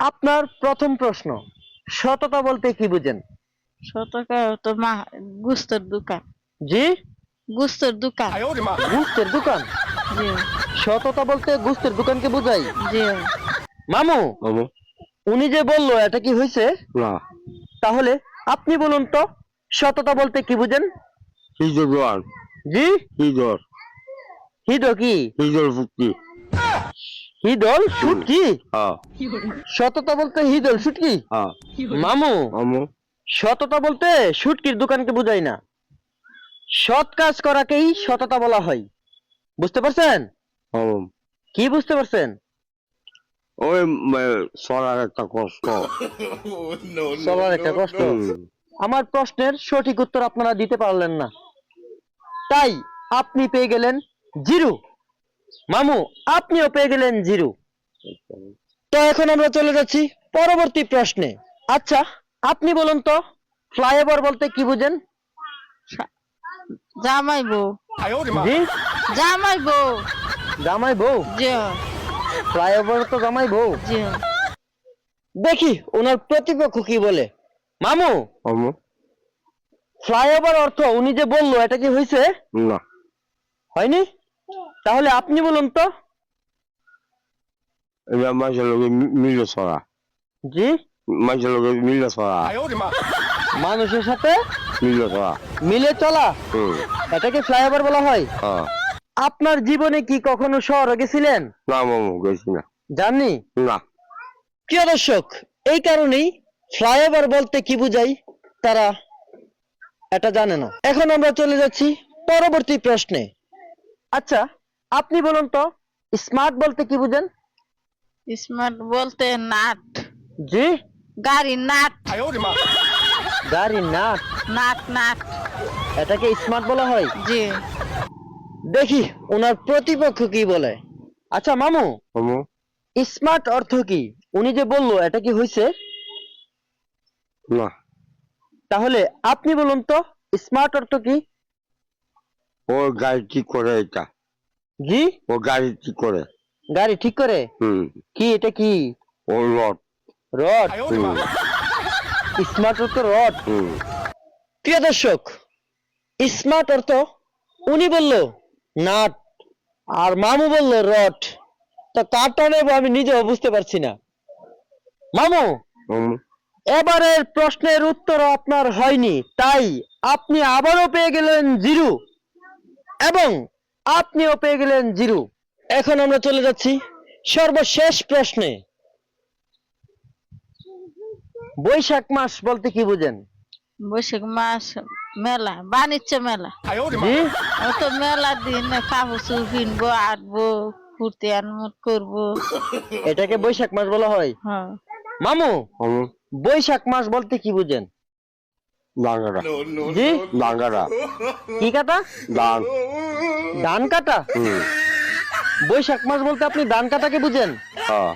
আপনার প্রথম প্রশ্ন, সততা বলতে কি বুঝেন? শতকা তো মা গুস্তর দোকান। জি, গুস্তর দোকান। গুস্তের দোকান। জি সততা বলতে গুস্তের দোকানকে বোঝাই। জি মামু, মামু উনি যে বললো এটা কি হয়েছে? না তাহলে আপনি বলুন তো, সততা বলতে কি বুঝেন? হিজর দোয়ান জি, হিজর হিদ কি? হিজর ফুকি হিদল শুটকি? হ্যাঁ সততা বলতে হিদল শুটকি? হ্যাঁ মামু, মামু সততা বলতে শুটকির দোকানকে বোঝাই না, সৎ কাজ করাকেই সততা বলা হয়। বুঝতে পারছেন? মামু কি বুঝতে পারছেন? ওই সরার একটা কষ্ট সবার একটা কষ্ট। আমার প্রশ্নের সঠিক উত্তর আপনারা দিতে পারলেন না, তাই আপনি পেয়ে গেলেন জিরো। মামু, আপনিও পেয়ে গেলেন জিরো। তো এখন আমরা চলে যাচ্ছি পরবর্তী প্রশ্নে। আচ্ছা, আপনি বলুন তো, ফ্লাইওভার বলতে কি বুঝেন? জামাই বউ। জি, জামাই বউ। জামাই বউ। জি ফ্লাইওভার তো জামাই বউ। জি দেখি ওনার প্রতিপক্ষ কি বলে। মামু, মামু ফ্লাইওভার অর্থ উনি যে বললো এটা কি হয়েছে? না হয়নি? তাহলে আপনি বলুন তো। এটা মাঝের লোকে মিলে ছড়া জি, মাঝের লোকে মিলে ছড়া মানুষের সাথে মিলে ছড়া মিলে চলা, হুম এটাকে ফ্লাইওভার বলা হয়। হ্যাঁ আপনার জীবনে কি কখনো শহরে গেছিলেন? না মামু গেছি না জাননি। না প্রিয় দর্শক, এই কারণেই ফ্লাইওভার বলতে কি বুঝাই তারা এটা জানে না। এখন আমরা চলে যাচ্ছি পরবর্তী প্রশ্নে। আচ্ছা, আপনি বলুন তো, স্মার্ট বলতে কি বুঝেন? স্মার্ট বলতে নাট। জি, গাড়ি নাট। গাড়ি নাট, নাট নাট। এটাকে স্মার্ট বলা হয়। জি দেখি ওনার প্রতিপক্ষ কি বলে। আচ্ছা মামু, মামু স্মার্ট অর্থ কি? উনি যে বললো এটা কি হয়েছে? না তাহলে আপনি বলুন তো, স্মার্ট অর্থ কি? ও গাড়ি ঠিক করে এটা জি, ও গাড়ি ঠিক করে গাড়ি ঠিক করে। হুম কি এটা কি? ও লট রড। হুম স্মার্ট অর্থ রড। হুম প্রিয় দর্শক, স্মার্ট অর্থ উনি বলল নাট, আর মামু বলল রড। তো কারটা নেব আমি নিজেও বুঝতে পারছি না। মামু, মামু এবারের প্রশ্নের উত্তর আপনার হয়নি, তাই আপনি আবারও পেয়ে গেলেন জিরো, এবং আপনিও পেয়ে গেলেন জিরো। এখন আমরা চলে যাচ্ছি সর্বশেষ প্রশ্নে। বৈশাখ মাস বলতে কি বুঝেন? বৈশাখ মাস মেলা, বাণিজ্য মেলা। জি, ও তো মেলা দিন কাপড় চোপড় কিনবো, আটবো, ফুর্তি আনমোদ করবো। এটাকে বৈশাখ মাস বলা হয়। হ্যাঁ মামু, মামু বৈশাখ মাস বলতে কি বুঝেন? ডাঙ্গারা জি, ডাঙ্গারা কি কাটা? ডান ধান কাটা। হুম বৈশাখ মাস বলতে আপনি ধান কাটাকে বুঝেন? হ্যাঁ